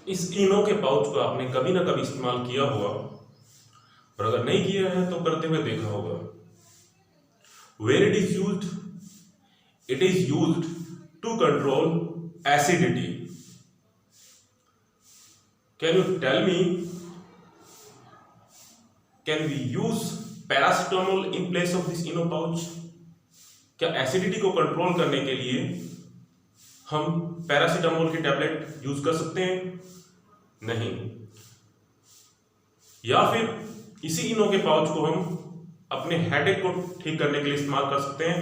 इस इनो के पाउच को आपने कभी ना कभी इस्तेमाल किया होगा, और अगर नहीं किया है तो करते हुए देखा होगा। Where it is used to control acidity. Can you tell me, can we use paracetamol in place of this Eno pouch? क्या एसिडिटी को कंट्रोल करने के लिए हम पैरासिटामोल की टैबलेट यूज कर सकते हैं? नहीं। या फिर इसी इनो के पाउच को हम अपने हेडेक को ठीक करने के लिए इस्तेमाल कर सकते हैं।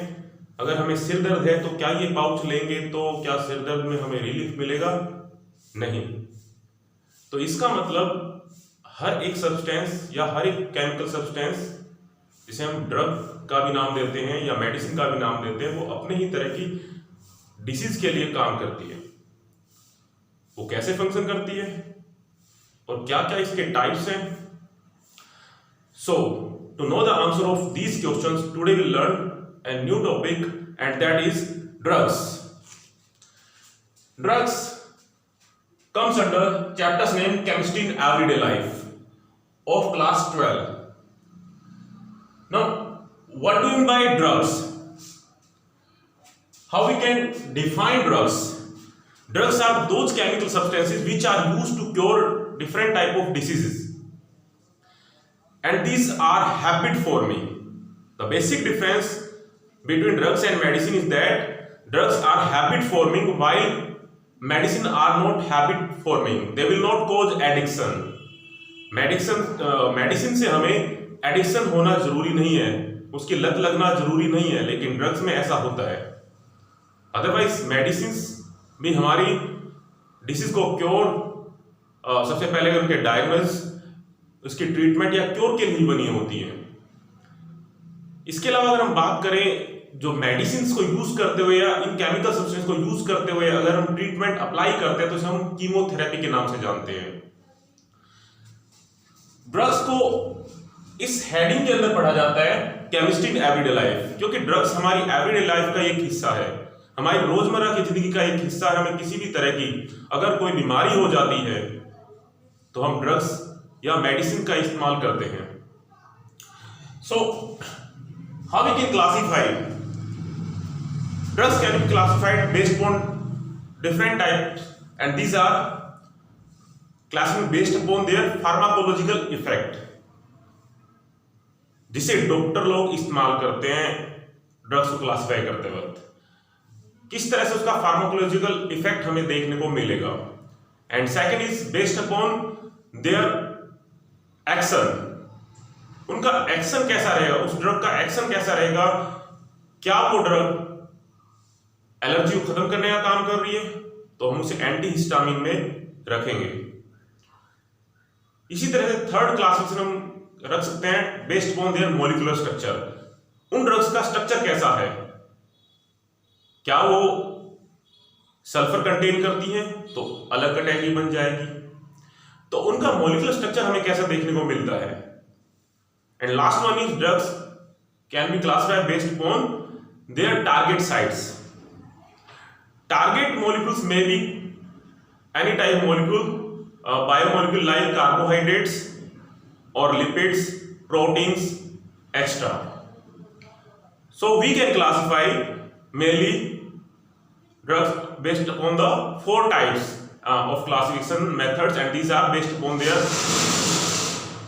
अगर हमें सिर दर्द है तो क्या ये पाउच लेंगे तो क्या सिर दर्द में हमें रिलीफ मिलेगा? नहीं। तो इसका मतलब हर एक सब्सटेंस या हर एक केमिकल सब्सटेंस, जिसे हम ड्रग का भी नाम देते हैं या मेडिसिन का भी नाम देते हैं, वो अपने ही तरह की डिसीज के लिए काम करती है। वो कैसे फंक्शन करती है और क्या क्या इसके टाइप्स हैं? So to know the answer of these questions, today we learn a new topic, and that is drugs. Drugs comes under chapter's name Chemistry in Everyday Life of class 12. Now, what do you mean by drugs? How we can define drugs? Drugs are those chemical substances which are used to cure different type of diseases, and these are habit forming. The basic difference between drugs and medicine is that drugs are habit forming while medicine are not habit forming. They will not cause addiction. Medicine से हमें addiction होना जरूरी नहीं है, उसकी लत लगना जरूरी नहीं है, लेकिन ड्रग्स में ऐसा होता है। अदरवाइज मेडिसिन भी हमारी डिसीज को क्योर, सबसे पहले उनके डायग्नोसिस, उसकी ट्रीटमेंट या क्योर के लिए बनी होती है। इसके अलावा अगर हम बात करें जो मेडिसिन को यूज करते हुए या इन केमिकल सब्सटेंस को यूज करते हुए अगर हम ट्रीटमेंट अप्लाई करते हैं तो इसे हम कीमोथेरेपी के नाम से जानते हैं। ड्रग्स को इस हेडिंग के अंदर पढ़ा जाता है केमिस्ट्री इन एवरीडे लाइफ, क्योंकि ड्रग्स हमारी एवरीडे लाइफ का एक हिस्सा है, हमारी रोजमर्रा की जिंदगी का एक हिस्सा है। हमें किसी भी तरह की अगर कोई बीमारी हो जाती है तो हम ड्रग्स या मेडिसिन का इस्तेमाल करते हैं। सो how we can classify? Drugs can be classified based on different types, and these are classified based upon their pharmacological effect, जिसे डॉक्टर लोग इस्तेमाल करते हैं ड्रग्स को क्लासिफाई करते वक्त। किस तरह से उसका फार्माकोलॉजिकल इफेक्ट हमें देखने को मिलेगा। And second is based upon their action, उनका एक्शन कैसा रहेगा, उस ड्रग का एक्शन कैसा रहेगा। क्या वो ड्रग एलर्जी को खत्म करने का काम कर रही है तो हम उसे एंटी हिस्टामिन में रखेंगे। इसी तरह से थर्ड क्लासिफिकेशन हम रख सकते हैं based upon their molecular structure. उन ड्रग्स का स्ट्रक्चर कैसा है, क्या वो सल्फर कंटेन करती हैं तो अलग कैटेगरी बन जाएगी, तो उनका मॉलिक्यूलर स्ट्रक्चर हमें कैसा देखने को मिलता है। And last one is drugs can be classified based upon their target sites. Target molecules may be any type of molecule, biomolecule like carbohydrates or lipids, proteins, etc. So we can classify mainly drugs based upon the four types of classification methods, and these are based upon their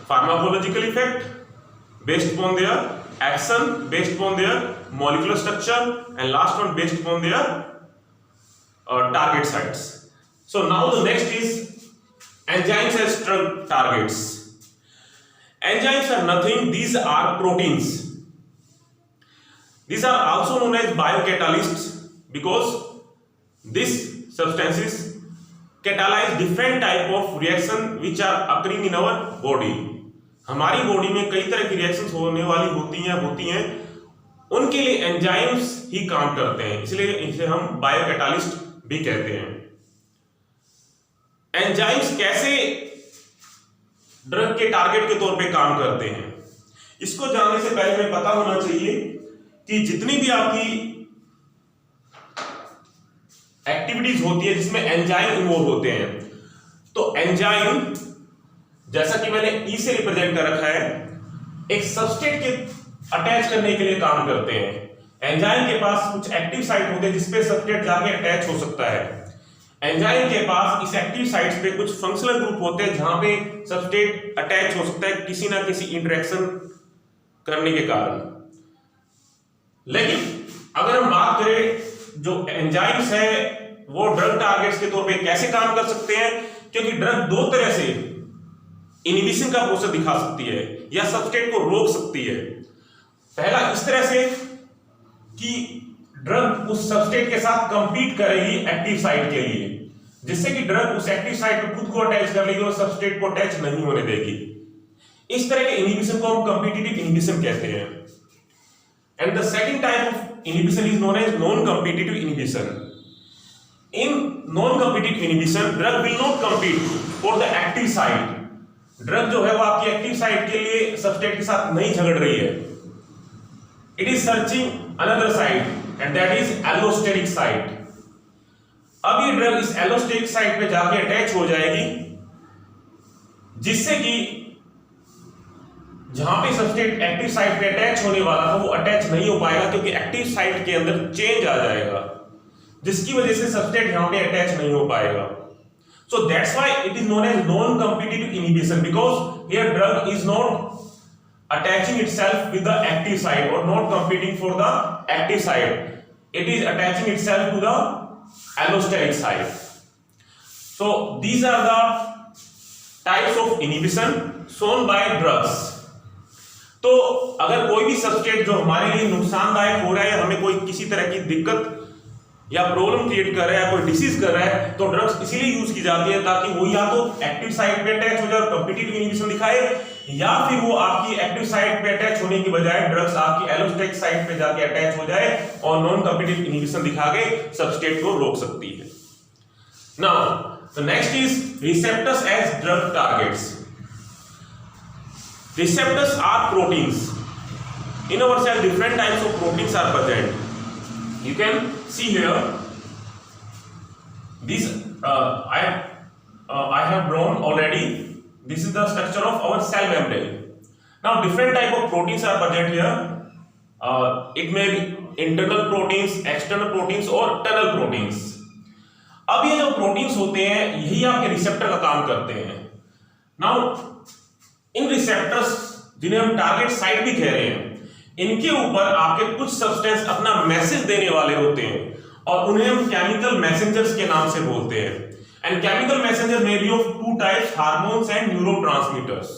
pharmacological effect, based upon their action, based upon their molecular structure, and last one based upon their target sites. So now the next is enzymes as drug targets. Enzymes are nothing, these are proteins. These are also known as biocatalysts because these substances catalyze different type of reaction which are occurring in our body. हमारी body में कई तरह की reactions होने वाली होती हैं, उनके लिए एंजाइम्स ही काम करते हैं, इसलिए इसे हम बायोकैटालिस्ट भी कहते हैं। एंजाइम्स कैसे ड्रग के टारगेट के तौर पे काम करते हैं, इसको जानने से पहले हमें पता होना चाहिए कि जितनी भी आपकी एक्टिविटीज होती है जिसमें एंजाइम इन्वॉल्व होते हैं, तो एंजाइम, जैसा कि मैंने ई से रिप्रेजेंट कर रखा है, एक सबस्ट्रेट के अटैच करने के लिए काम करते हैं। एंजाइम के पास कुछ एक्टिव साइट होते हैं जिसपे सबस्ट्रेट जाके अटैच हो सकता है। एंजाइम के पास इस एक्टिव साइट्स पे कुछ फंक्शनल ग्रुप होते हैं जहां पे सबस्ट्रेट अटैच हो सकता है किसी ना किसी इंटरेक्शन करने के कारण। लेकिन अगर हम बात करें जो एंजाइम्स है वो ड्रग टारगेट्स के तौर पे कैसे काम कर सकते हैं, क्योंकि ड्रग दो तरह से इनहिबिशन का प्रोसेस दिखा सकती है या सबस्ट्रेट को रोक सकती है। पहला इस तरह से कि ड्रग उस सबस्ट्रेट के साथ कंपीट करेगी एक्टिव साइट के लिए, जिससे कि ड्रग उस एक्टिव साइट पे खुद को अटैच कर लेगी और सबस्ट्रेट को अटैच नहीं होने देगी। इस तरह के इनहिबिशन को हम कॉम्पिटिटिव इनहिबिशन कहते हैं। And the second type of inhibition is known as non competitive inhibition. In non competitive inhibition drug will not compete for the active site. Drug जो है वो आपकी एक्टिव साइट के लिए सबस्ट्रेट के साथ नहीं झगड़ रही है। It is searching another site and that is allosteric site. अब ये ड्रग इस एलोस्टेरिक साइट पे जाके अटैच हो जाएगी, जिससे कि जहां पे सबस्ट्रेट एक्टिव साइट पे अटैच होने वाला था वो अटैच नहीं हो पाएगा, क्योंकि एक्टिव साइट के अंदर चेंज आ जाएगा, जिसकी वजह से सबस्ट्रेट यहां पे अटैच नहीं हो पाएगा। So that's why it is known as non-competitive inhibition, because here drug is not attaching itself with the active site or not competing for the active site. It is attaching itself to the allosteric site. So these are the types of inhibition shown by drugs. तो अगर कोई भी substrate जो हमारे लिए नुकसानदायक हो रहा है, हमें कोई किसी तरह की दिक्कत या प्रॉब्लम क्रिएट कर रहा है, कोई डिसीज कर रहा है, तो ड्रग्स इसीलिए यूज की जाती है ताकि वो या तो एक्टिव साइट पे अटैच हो जाए और कॉम्पिटिटिव इनहिबिशन दिखाए, या फिर वो आपकी एक्टिव साइट पे अटैच होने की बजाय ड्रग्स आपकी एलोस्टेरिक साइट पे जाके अटैच हो जाए और नॉन कॉम्पिटिटिव इनहिबिशन दिखा के सबस्ट्रेट को रोक सकती है। Now the next is receptors as drug targets. Receptors are proteins. In our cell different types of proteins are present. You can see here this I have drawn already. This is the structure of our cell membrane. Now different type of proteins are present here. It may be internal proteins, external proteins or tunnel proteins. अब ये जो proteins होते हैं यही आपके receptor का काम करते हैं। Now इन रिसेप्टर्स जिन्हें हम टारगेट साइट भी कह रहे हैं, इनके ऊपर आपके कुछ सब्सटेंस अपना मैसेज देने वाले होते हैं और उन्हें हम केमिकल मैसेंजर्स के नाम से बोलते हैं। And chemical messenger may be of two types, hormones and neurotransmitters.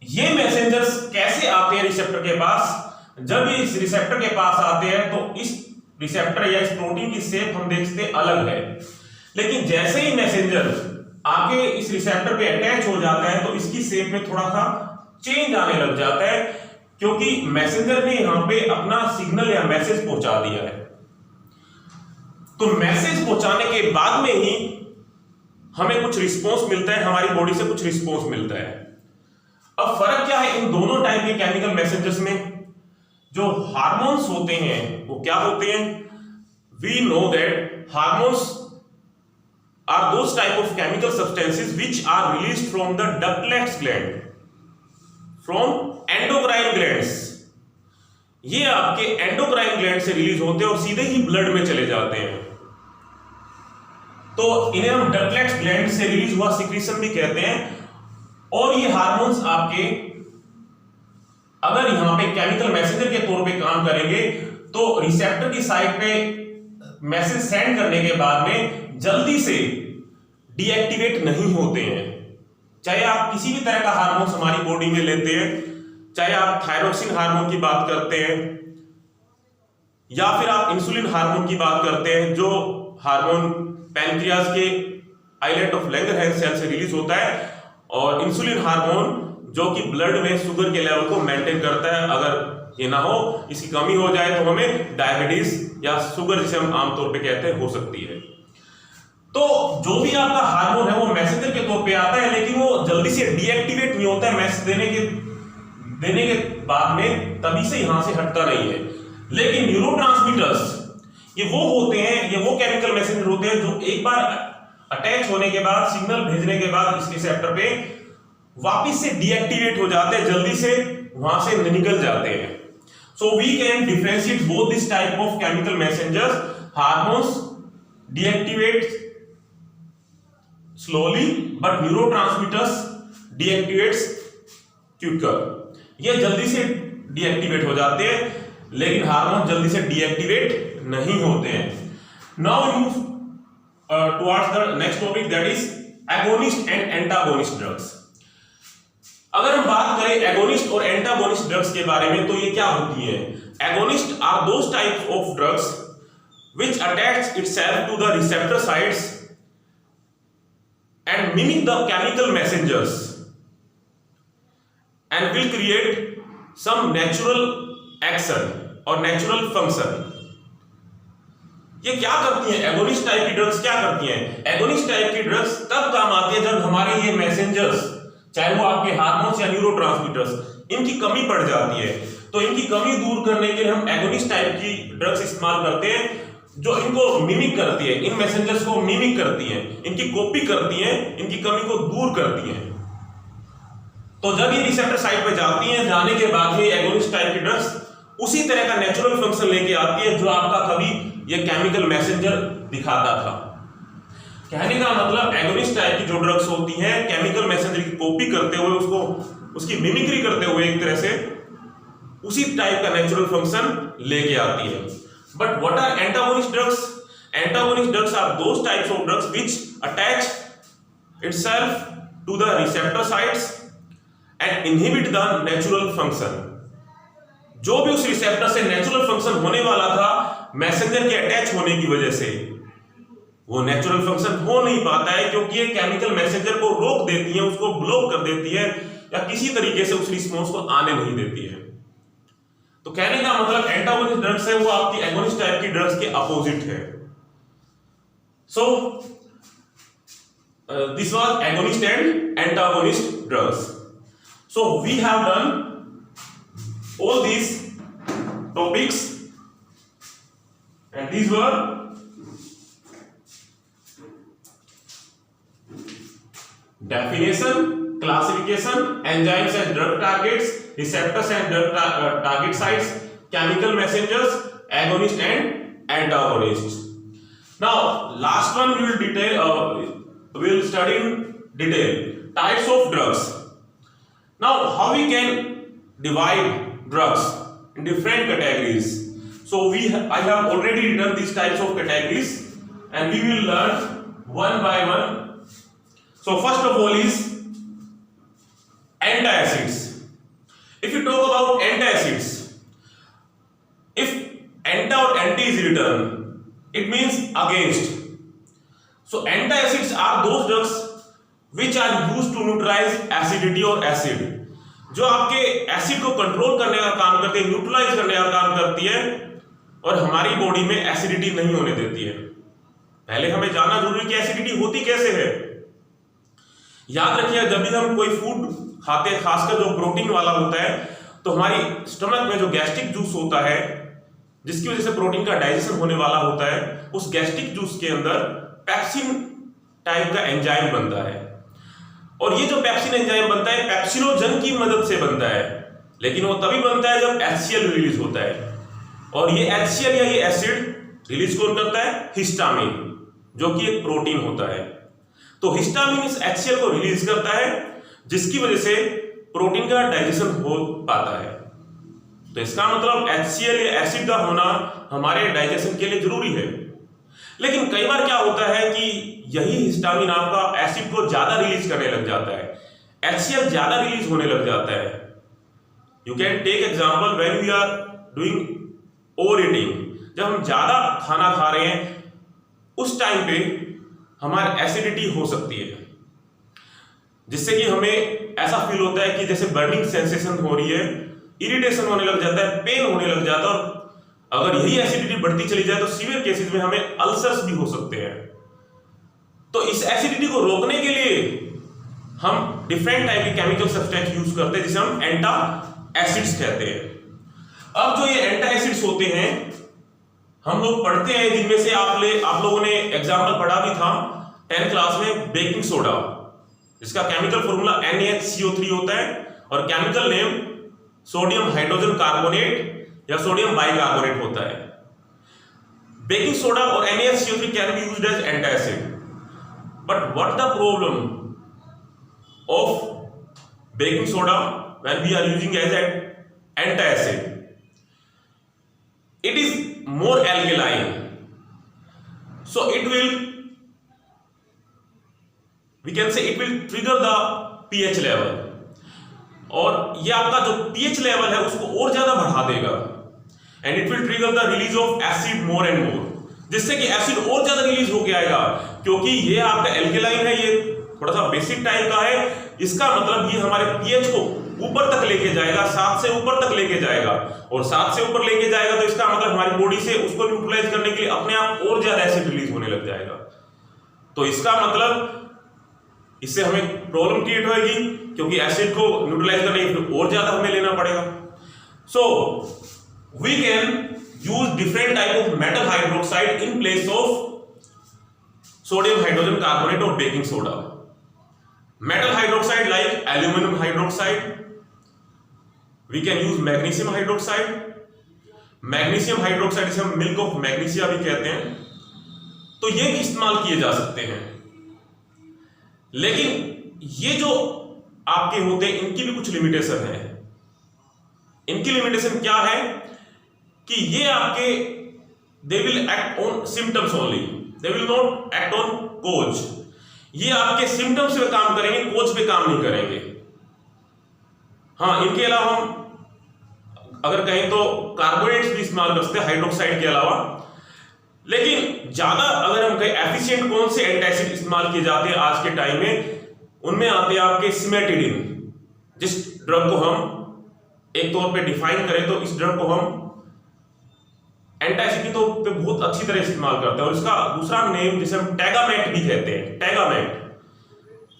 ये मैसेंजर्स कैसे आते हैं रिसेप्टर के पास? जब ये इस रिसेप्टर के पास आते हैं तो इस रिसेप्टर या इस प्रोटीन की शेप हम देखते अलग है, लेकिन जैसे ही मैसेंजर आके इस रिसेप्टर पे अटैच हो जाता है तो इसकी शेप में थोड़ा सा चेंज आने लग जाता है, क्योंकि मैसेंजर ने यहां पे अपना सिग्नल या मैसेज पहुंचा दिया है। तो मैसेज पहुंचाने के बाद में ही हमें कुछ रिस्पॉन्स मिलता है, हमारी बॉडी से कुछ रिस्पॉन्स मिलता है। अब फर्क क्या है इन दोनों टाइप के केमिकल मैसेजेस में? जो हार्मोन्स होते हैं वो क्या होते हैं? We know that hormones are those type of chemical substances which are released from the ductless gland, from endocrine glands. ये आपके एंडोक्राइन ग्लैंड से रिलीज होते हैं और सीधे ही ब्लड में चले जाते हैं। तो इन्हें हम डक्टलेट्स ग्लैंड से रिलीज हुआ सिक्रीशन भी कहते हैं। और ये हार्मोन्स आपके अगर यहां पे केमिकल मैसेंजर के तौर पे काम करेंगे तो रिसेप्टर की साइड पे मैसेज सेंड करने के बाद में जल्दी से डीएक्टिवेट नहीं होते हैं। चाहे आप किसी भी तरह का हार्मोन हमारी बॉडी में लेते हैं, चाहे आप थायरोक्सिन हार्मोन की बात करते हैं या फिर आप इंसुलिन हार्मोन की बात करते हैं, जो हार्मोन पैनक्रियाज के आइलेट ऑफ लैंगरहैंस सेल से रिलीज होता है, और इंसुलिन हार्मोन जो कि ब्लड में शुगर के लेवल को मेंटेन करता है। अगर ये ना हो, इसकी कमी हो जाए तो हमें डायबिटीज या शुगर जिसे हम आमतौर पे कहते हैं हो सकती है। तो जो भी आपका हार्मोन है वो मैसेंजर के तौर पे आता है, लेकिन वो जल्दी से डीएक्टिवेट नहीं होता है मैसेज देने के बाद में, तभी से यहां से हटता नहीं है। लेकिन न्यूरोट्रांसमीटर्स ये वो होते हैं, ये वो केमिकल मैसेंजर होते हैं जो एक बार अटैच होने के बाद, सिग्नल भेजने के बाद इस रिसेप्टर पे वापिस से डीएक्टिवेट हो जाते हैं, जल्दी से वहां से निकल जाते हैं। So we can differentiate both this type of chemical messengers. Hormones deactivate slowly but neurotransmitters deactivates quicker. ये जल्दी से डीएक्टिवेट हो जाते हैं, लेकिन हार्मोन जल्दी से डीएक्टिवेट नहीं होते हैं। Now we move towards the next topic, that is agonist and antagonist drugs. अगर हम बात करें एगोनिस्ट और एंटागोनिस्ट ड्रग्स के बारे में, तो ये क्या होती है? Agonist are those types of drugs which attach itself to the receptor sites and mimic the chemical messengers and will create some natural action or natural function। ये क्या करती हैं? एगोनिस्ट टाइप की ड्रग्स क्या करती हैं? एगोनिस्ट टाइप की drugs तब काम आती है जब हमारे ये मैसेंजर्स, चाहे वो आपके हार्मोन्स या न्यूरोट्रांसमीटर्स, इनकी कमी पड़ जाती है। तो इनकी कमी दूर करने के लिए हम एगोनिस्ट टाइप की ड्रग्स इस्तेमाल करते हैं, जो इनको मिमिक करती है, इन मैसेंजर्स को मिमिक करती हैं, इनकी कॉपी करती हैं, इनकी कमी को दूर करती हैं। तो जब ये रिसेप्टर साइट पे जाती हैं, जाने के बाद ये एगोनिस्ट टाइप की ड्रग्स उसी तरह का नेचुरल फंक्शन लेके आती है जो आपका कभी ये केमिकल मैसेंजर दिखाता था। कहने का मतलब एगोनिस्ट टाइप की जो ड्रग्स होती हैं, केमिकल मैसेंजर की कॉपी करते हुए, उसको उसकी मिमिक्री करते हुए एक तरह से उसी टाइप का नेचुरल फंक्शन लेके आती है। But what are antagonist drugs? Antagonist drugs are those types of drugs which attach itself to the receptor sites and inhibit the natural function। जो भी उस रिसेप्टर से नेचुरल फंक्शन होने वाला था, मैसेंजर के अटैच होने की वजह से वो नेचुरल फंक्शन हो नहीं पाता है, क्योंकि ये केमिकल मैसेंजर को रोक देती है, उसको ब्लॉक कर देती है, या किसी तरीके से उस रिस्पॉन्स को आने नहीं देती है। तो कहने का मतलब एंटागोनिस्ट ड्रग्स है वो आपकी एगोनिस्ट टाइप की ड्रग्स के अपोजिट है। So this was agonist and antagonist drugs. So we have done all these topics and these were definition, classification, enzymes and drug targets, receptors and drug target sites, chemical messengers, agonist and antagonist। Now last one we will we will study in detail types of drugs। Now how we can divide drugs in different categories? So I have already written these types of categories and we will learn one by one। So first of all is antacids। If you talk about antacids, if anta or anti is written, it means against। So antacids are those drugs which are used to neutralize acidity or acid। जो आपके acid को control करने का काम करती है, neutralise करने का काम करती है, और हमारी बॉडी में एसिडिटी नहीं होने देती है। पहले हमें जानना जरूरी है कि एसिडिटी होती कैसे है। याद रखिए, जब भी हम कोई फूड खाते हैं, खासकर जो प्रोटीन वाला होता है, तो हमारी स्टमक में जो गैस्ट्रिक जूस होता है, जिसकी वजह से प्रोटीन का डाइजेशन होने वाला होता है, उस गैस्ट्रिक जूस के अंदर पेप्सिन टाइप का एंजाइम बनता है। और ये जो पेप्सिन एंजाइम बनता है, पेप्सिनोजन की मदद से बनता है, लेकिन वो तभी बनता है जब HCl रिलीज होता है। और ये HCl या ये एसिड रिलीज कौन करता है? हिस्टामिन, जो कि एक प्रोटीन होता है। तो हिस्टामिन इस HCl को रिलीज करता है, जिसकी वजह से प्रोटीन का डाइजेशन हो पाता है। तो इसका मतलब HCl या एसिड का होना हमारे डाइजेशन के लिए जरूरी है। लेकिन कई बार क्या होता है कि यही हिस्टामिन आपका एसिड को ज्यादा रिलीज करने लग जाता है, HCl ज्यादा रिलीज होने लग जाता है। You can take example when we are doing over eating. जब हम ज्यादा खाना खा रहे हैं, उस टाइम पे हमारी एसिडिटी हो सकती है, जिससे कि हमें ऐसा फील होता है कि जैसे बर्निंग सेंसेशन हो रही है, इरिटेशन होने लग जाता है, पेन होने लग जाता है। और अगर यही एसिडिटी बढ़ती चली जाए तो सीवियर केसेस में हमें अल्सर्स भी हो सकते हैं। तो इस एसिडिटी को रोकने के लिए हम डिफरेंट टाइप के केमिकल सब्सटेंस यूज करते हैं, जिसे हम एंटा एसिड्स कहते हैं। अब जो ये एंटा एसिड्स होते हैं, हम लोग पढ़ते हैं, जिनमें से आप लोगों ने एग्जाम्पल पढ़ा भी था 10th क्लास में बेकिंग सोडा, इसका केमिकल फॉर्मूला NaHCO3 होता है और chemical name sodium hydrogen carbonate या सोडियम बाइकार्बोनेट होता है। बेकिंग सोडा और NaHCO3 can be used as antacid, but what the problem of baking soda when we are using as an antacid? It is more alkaline, so we can say it will trigger the pH level, और ये आपका जो pH level है उसको और ज्यादा बढ़ा देगा, and it will trigger the release of acid more and more, जिससे कि एसिड और ज्यादा रिलीज होके आएगा। क्योंकि ये आपका एल्केलाइन है, ये थोड़ा सा बेसिक टाइप का है, इसका मतलब ये हमारे pH को ऊपर तक लेके जाएगा, 7 से ऊपर तक लेके जाएगा, और 7 से ऊपर लेके जाएगा तो इसका मतलब हमारी बॉडी से उसको न्यूट्रलाइज करने के लिए अपने आप और ज्यादा एसिड रिलीज होने लग जाएगा। तो इसका मतलब इससे हमें प्रॉब्लम क्रिएट होगी, क्योंकि एसिड को न्यूट्रलाइज करने के लिए और ज्यादा हमें लेना पड़ेगा। So we can use different type of metal hydroxide in place of sodium hydrogen carbonate और baking soda. Metal hydroxide like aluminium hydroxide, we can use magnesium hydroxide। Magnesium hydroxide जिसे हम मिल्क ऑफ मैग्नीशिया भी कहते हैं, तो ये भी इस्तेमाल किए जा सकते हैं। लेकिन ये जो आपके होते हैं इनकी भी कुछ लिमिटेशन है। इनकी लिमिटेशन क्या है कि ये आपके they will act on symptoms only, they will not act on cause. ये आपके सिम्टम्स पे काम करेंगे, कोज पे काम नहीं करेंगे। हाँ, इनके अलावा हम अगर कहें तो कार्बोनेट्स भी इस्तेमाल कर सकते हैं हाइड्रोक्साइड के अलावा। लेकिन ज्यादा अगर हम कहें एफिशिएंट कौन से एंटासिड इस्तेमाल किए जाते हैं आज के टाइम में, उनमें आते हैं आपके सिमेटिडिन। जिस ड्रग को हम एक तौर पे डिफाइन करें तो इस ड्रग को हम एंटासिड की तौर पे बहुत अच्छी तरह इस्तेमाल करते हैं, और इसका दूसरा नेम जिसे हम टैगामेट भी कहते हैं, टैगामेट।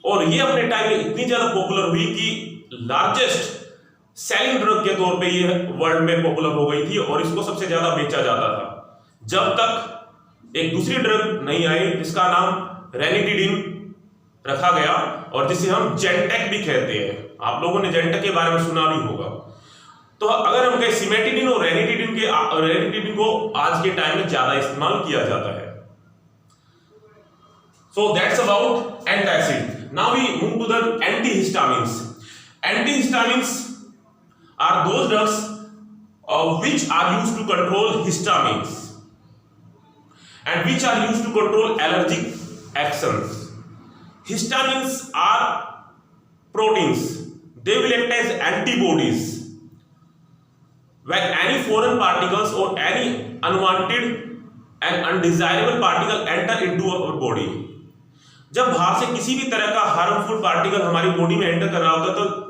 और ये अपने टाइम में इतनी ज्यादा पॉपुलर हुई कि लार्जेस्ट सेलिंग ड्रग के तौर पे ये वर्ल्ड में पॉपुलर हो गई थी, और इसको सबसे ज्यादा बेचा जाता था, जब तक एक दूसरी ड्रग नहीं आई जिसका नाम रेनिटिडिन रखा गया, और जिसे हम जेंटेक भी कहते हैं। आप लोगों ने जेंटेक के बारे में सुना भी होगा। तो अगर हम कहें सिमेटिडिन और रेनिटिडिन को आज के टाइम में ज्यादा इस्तेमाल किया जाता है। So that's about antacid. Now we move to the antihistamines. Antihistamines are those drugs which are used to control histamines and which are used to control allergic actions. Histamines are proteins. They will act as antibodies when any foreign particles or any unwanted and undesirable particle enter into our body. जब बाहर से किसी भी तरह का harmful particle हमारी body में enter कर रहा होता है तो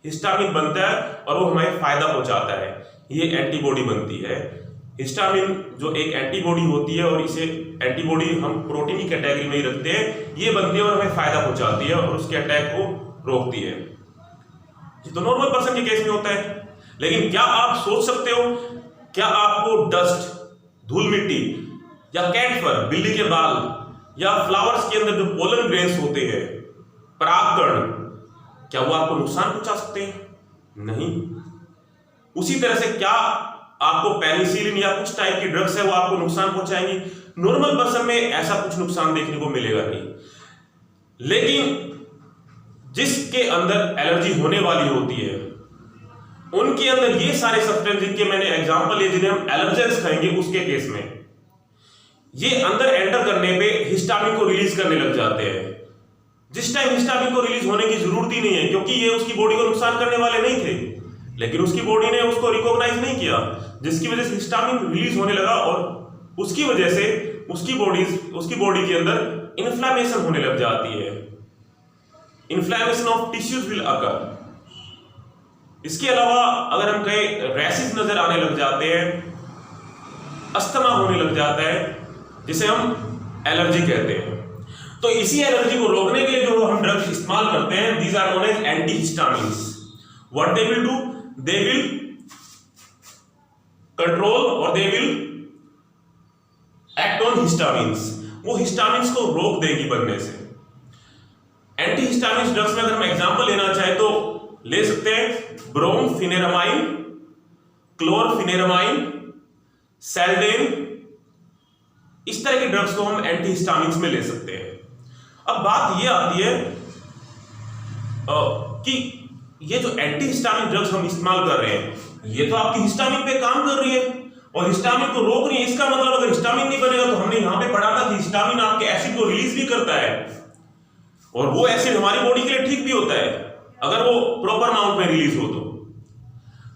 हिस्टामिन बनता है और वो हमें फायदा पहुंचाता है। ये एंटीबॉडी बनती है। हिस्टामिन जो एक एंटीबॉडी होती है, और इसे एंटीबॉडी हम प्रोटीन की कैटेगरी में ही रखते हैं, ये बनती है और हमें फायदा पहुंचाती है और उसके अटैक को रोकती है। ये तो नॉर्मल पर्सन के केस में होता है। लेकिन क्या आप सोच सकते हो, क्या आपको डस्ट, धूल मिट्टी या कैट फर, बिल्ली के बाल, या फ्लावर्स के अंदर जो पोलन ग्रेन्स होते हैं, परागकण, क्या वो आपको नुकसान पहुंचा सकते हैं? नहीं। उसी तरह से क्या आपको पेनिसिलिन या कुछ टाइप की ड्रग्स है वो आपको नुकसान पहुंचाएंगी? नॉर्मल पर्सन में ऐसा कुछ नुकसान देखने को मिलेगा नहीं। लेकिन जिसके अंदर एलर्जी होने वाली होती है, उनके अंदर ये सारे सब्सटेंस जिनके मैंने एग्जांपल लिए, जिन्हें हम एलर्जेंस कहेंगे, उसके केस में ये अंदर एंटर करने पे हिस्टामिन को रिलीज करने लग जाते हैं। जिस टाइम हिस्टामिन को रिलीज होने की जरूरत ही नहीं है, क्योंकि ये उसकी बॉडी को नुकसान करने वाले नहीं थे, लेकिन उसकी बॉडी ने उसको रिकॉग्नाइज नहीं किया, जिसकी वजह से हिस्टामिन रिलीज होने लगा, और उसकी वजह से उसकी बॉडी के अंदर इन्फ्लेमेशन होने लग जाती है। Inflammation of tissues will occur. इसके अलावा अगर हम कहें रैशेस नजर आने लग जाते हैं, अस्थमा होने लग जाता है, जिसे हम एलर्जी कहते हैं। तो इसी एलर्जी को रोकने के लिए जो हम ड्रग्स इस्तेमाल करते हैं, these are known as antihistamines. What they will do, they will control और they will act on histamines. वो हिस्टामिन्स को रोक देगी बनने से। एंटी हिस्टामिन ड्रग्स में अगर हम एग्जांपल लेना चाहे तो ले सकते हैं ब्रोमफेनिरामाइन, क्लोरफेनिरामाइन, सेल्डेन, इस तरह के ड्रग्स को हम एंटी हिस्टामिन्स में ले सकते हैं। अब बात ये आती है कि ये जो एंटी हिस्टामिन ड्रग्स हम इस्तेमाल कर रहे हैं, ये तो आपकी हिस्टामिन पे काम कर रही है और हिस्टामिन को रोक रही है। इसका मतलब अगर हिस्टामिन नहीं बनेगा तो हमने यहां पे पढ़ा था कि हिस्टामिन आपके एसिड को रिलीज भी करता है और वो एसिड हमारी बॉडी के लिए ठीक भी होता है अगर वो प्रॉपर अमाउंट में रिलीज हो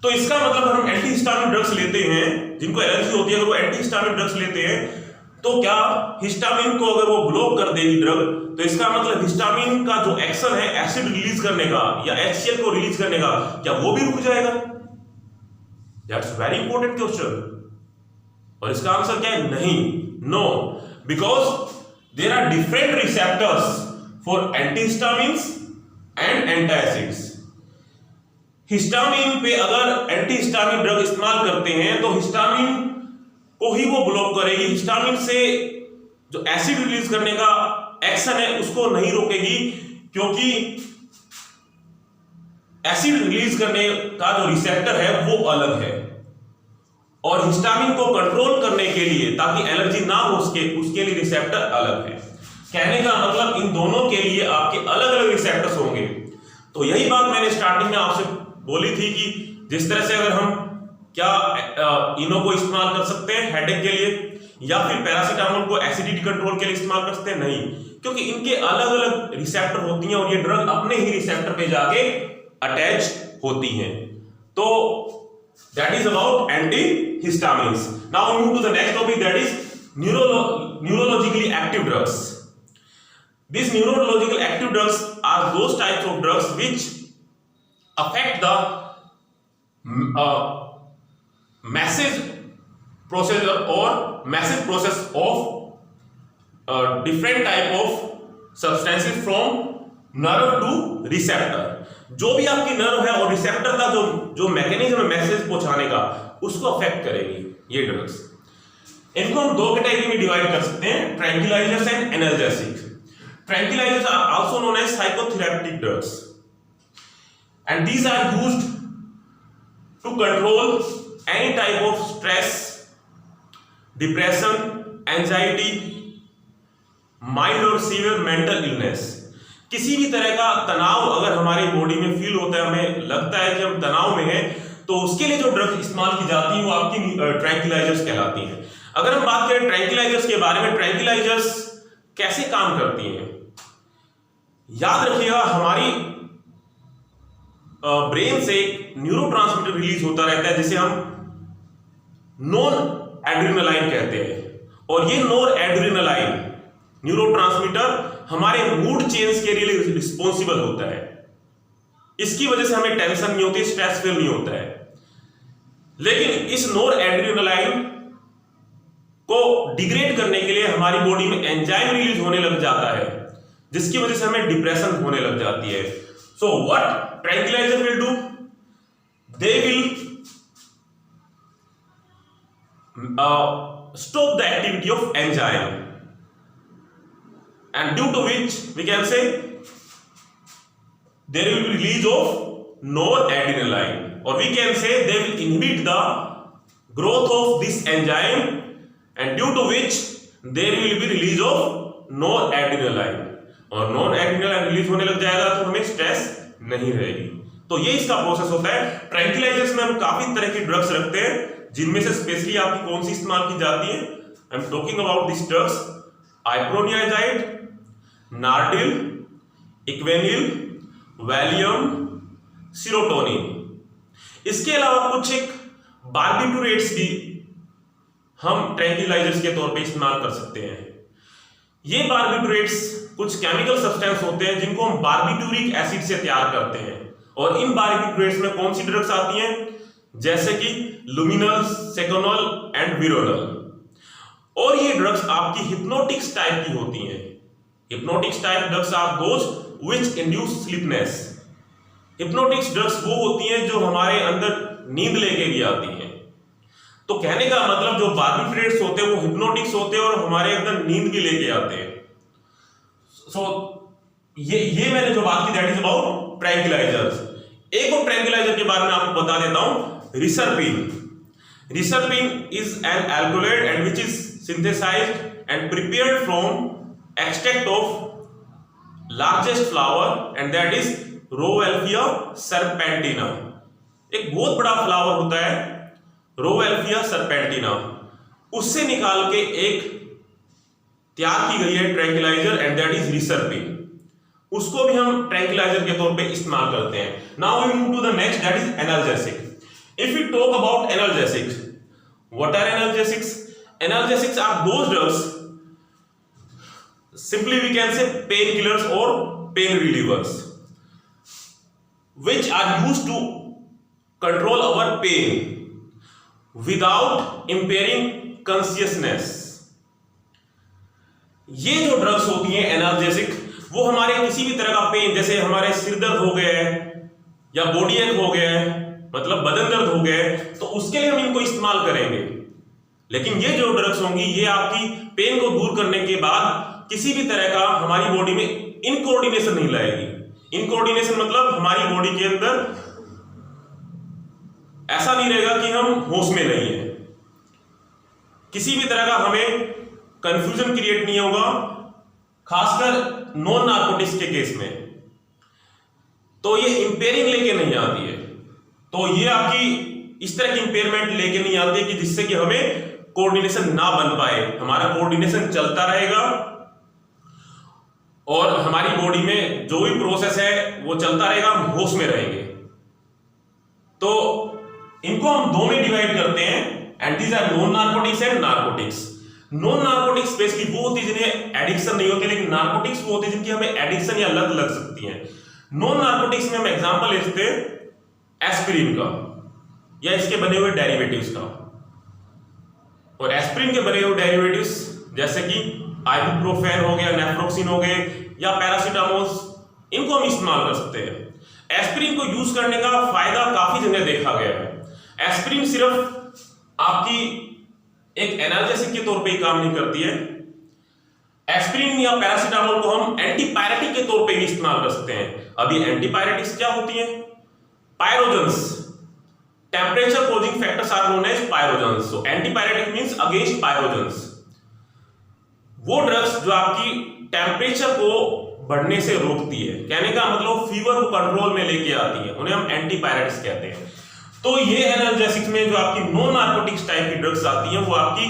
तो इसका मतलब हम एंटी हिस्टामिन ड्रग्स लेते हैं, जिनको एलर्जी होती है, अगर वो एंटी हिस्टामिन ड्रग्स लेते हैं तो क्या हिस्टामिन को अगर वो ब्लॉक कर देगी ड्रग, तो इसका मतलब हिस्टामिन का जो एक्शन है एसिड रिलीज करने का या HCl को रिलीज करने का, क्या वो भी रुक जाएगा? That's very important question. और इसका आंसर क्या है? नहीं, no, because there are different receptors for antihistamines and antacids. Histamine पे अगर एंटीहिस्टामिन ड्रग इस्तेमाल करते हैं तो हिस्टामिन को ही वो ब्लॉक करेगी, हिस्टामिन से जो एसिड रिलीज करने का एक्शन है उसको नहीं रोकेगी, क्योंकि एसिड रिलीज करने का जो रिसेप्टर है वो अलग है और हिस्टामिन को कंट्रोल करने के लिए ताकि एलर्जी ना हो उसके लिए रिसेप्टर अलग है। कहने का मतलब इन दोनों के लिए आपके अलग अलग रिसेप्टर्स होंगे। तो यही बात मैंने स्टार्टिंग में आपसे बोली थी कि जिस तरह से अगर हम क्या इनो को इस्तेमाल कर सकते हैं हेडेक के लिए या फिर पैरासीटामोल को एसिडिटी कंट्रोल के लिए इस्तेमाल कर सकते हैं, नहीं, क्योंकि इनके अलग अलग रिसेप्टर होती हैं और ये ड्रग अपने ही रिसेप्टर पे जाके अटैच होती हैं। तो that is about antihistamines. Now we move to the next topic, that is neurologically active drugs. These neurological active drugs are those types of drugs which affect the message processor or message process of different type of substances from nerve to receptor। जो भी आपकी nerve है और receptor का जो mechanism है message पहुंचाने का, उसको अफेक्ट करेगी ये ड्रग्स। इनको हम दो कैटेगरी में डिवाइड कर सकते हैं, tranquillisers and analgesic. Tranquilizers are also known as psychotherapeutic drugs, and these are used to control any type of stress, depression, anxiety, mild or severe mental illness। किसी भी तरह का तनाव अगर हमारी बॉडी में फील होता है, हमें लगता है कि हम तनाव में हैं, तो उसके लिए जो ड्रग इस्तेमाल की जाती है वो आपकी ट्रैंक्विलाइजर्स कहलाती हैं। अगर हम बात करें ट्रैंक्विलाइजर्स के बारे में, ट्रैंक्विलाइजर्स कैसे काम करती हैं, याद रखिएगा हमारी ब्रेन से न्यूरोट्रांसमीटर रिलीज होता रहता है जिसे हम नॉन एड्रेनालाइन कहते हैं, और ये नॉन एड्रेनालाइन न्यूरोट्रांसमीटर हमारे मूड चेंज के लिए रिस्पॉन्सिबल होता है। इसकी वजह से हमें टेंशन नहीं होती, स्ट्रेस फील नहीं होता है। लेकिन इस नॉन एड्रेनालाइन को डिग्रेड करने के लिए हमारी बॉडी में एंजाइम रिलीज होने लग जाता है, जिसकी वजह से हमें डिप्रेशन होने लग जाती है। So what tranquilliser will do, they will stop the activity of enzyme, and due to which we can say there will be release of noradrenaline, or we can say they will inhibit the growth of this enzyme, and due to which there will be release of noradrenaline, और noradrenaline release होने लग जाएगा तो हमें stress नहीं रहेगी। तो ये इसका प्रोसेस होता है। ट्रैंक्विलाइजर्स में हम काफी तरह की ड्रग्स रखते हैं, जिनमें से स्पेशली आपकी कौन सी इस्तेमाल की जाती है, I am talking about this drugs, iproniazid, Nardil, Equanil, Valium, serotonin. इसके अलावा कुछ एक बार्बिटूरेट्स भी हम ट्रैंक्विलाइजर्स के तौर पे इस्तेमाल कर सकते हैं। ये बार्बिटूरेट्स कुछ केमिकल सब्सटेंस होते हैं जिनको हम बार्बिटूरिक एसिड से तैयार करते हैं, और इन बार्बिटूरेट्स में कौन सी ड्रग्स आती हैं, जैसे कि लुमिनल, सेकोनल एंड विरोनल। और ये ड्रग्स आपकी हिप्नोटिक्स टाइप की होती हैं। Hypnotics type drugs are those which induce sleepiness. Hypnotics drugs वो होती हैं जो हमारे अंदर नींद लेके भी आती हैं। तो कहने का मतलब जो बार्बिटूरेट्स होते हैं वो हिप्नोटिक्स होते हैं और हमारे अंदर नींद भी लेके आते हैं। सो ये मैंने जो बात की दैट इज अबाउट ट्रैंक्विलाइजर्स। एक और ट्रैंक्विलाइजर के बारे में आपको बता देता हूं, reserpine. Reserpine is an alkaloid and which is synthesised and prepared from extract of largest flower and that is rauwolfia serpentina. एक बहुत बड़ा फ्लावर होता है रोवेल्फिया सर्पेंटिना, उससे निकाल के एक तैयार की गई है ट्रैंक्विलाइजर एंड दैट इज रिसरपिन। उसको भी हम ट्रैंक्विलाइजर के तौर पे इस्तेमाल करते हैं। Now we move to the next that is analgesic. If you talk about analgesics, what are analgesics? Analgesics are those drugs, simply we can say painkillers or pain relievers, which are used to control our pain without impairing consciousness। ये जो drugs होती हैं analgesic, वो हमारे किसी भी तरह का पेन, जैसे हमारे सिर दर्द हो गया है या बॉडी एक हो गया है, मतलब बदन दर्द हो गया है, तो उसके लिए हम इनको इस्तेमाल करेंगे। लेकिन ये जो ड्रग्स होंगी ये आपकी पेन को दूर करने के बाद किसी भी तरह का हमारी बॉडी में इनकोऑर्डिनेशन नहीं लाएगी। इनकोऑर्डिनेशन मतलब हमारी बॉडी के अंदर ऐसा नहीं रहेगा कि हम होश में नहीं है, किसी भी तरह का हमें कंफ्यूजन क्रिएट नहीं होगा, खासकर नॉन नार्कोटिक्स के केस में। तो ये इंपेयरिंग लेके नहीं आती है, तो ये आपकी इस तरह की इंपेयरमेंट लेके नहीं आती है कि जिससे कि हमें कोऑर्डिनेशन ना बन पाए। हमारा कोऑर्डिनेशन चलता रहेगा और हमारी बॉडी में जो भी प्रोसेस है वो चलता रहेगा, हम होश में रहेंगे। तो इनको हम दो में डिवाइड करते हैं and these are non narcotics and narcotics. Non narcotics basically वो होती है जिन्हें एडिक्शन नहीं होती, लेकिन नार्कोटिक्स वो होती है जिनकी हमें एडिक्शन या लत लग सकती है। नॉन नार्कोटिक्स में हम एग्जांपल लेते हैं एस्पिरिन का या इसके बने हुए डेरिवेटिव्स का। और एस्पिरिन के बने हुए डेरिवेटिव्स जैसे कि आइबुप्रोफेन हो गया, नेफ्रोक्सिन हो गए या पैरासीटामोल, इनको हम इस्तेमाल कर सकते हैं। एस्पिरिन को यूज करने का फायदा काफी जगह देखा गया है। एस्पिरिन सिर्फ आपकी एक एनाल्जेसिक के तौर पे ही काम नहीं करती है। एस्पिरिन या पैरासीटामोल को हम एंटीपायरेटिक के तौर पे भी इस्तेमाल कर सकते हैं। अभी एंटीपायरेटिक्स क्या होती हैं? Pyrogens, temperature causing factors are known as pyrogens. So antipyretic means against pyrogens, वो ड्रग्स जो आपकी टेम्परेचर को बढ़ने से रोकती है, कहने का मतलब फीवर को कंट्रोल में लेके आती है, उन्हें हम एंटीपायरेटिक्स कहते हैं। तो ये एनाल्जेसिक्स में जो आपकी नॉन नार्कोटिक्स टाइप की ड्रग्स आती हैं वो आपकी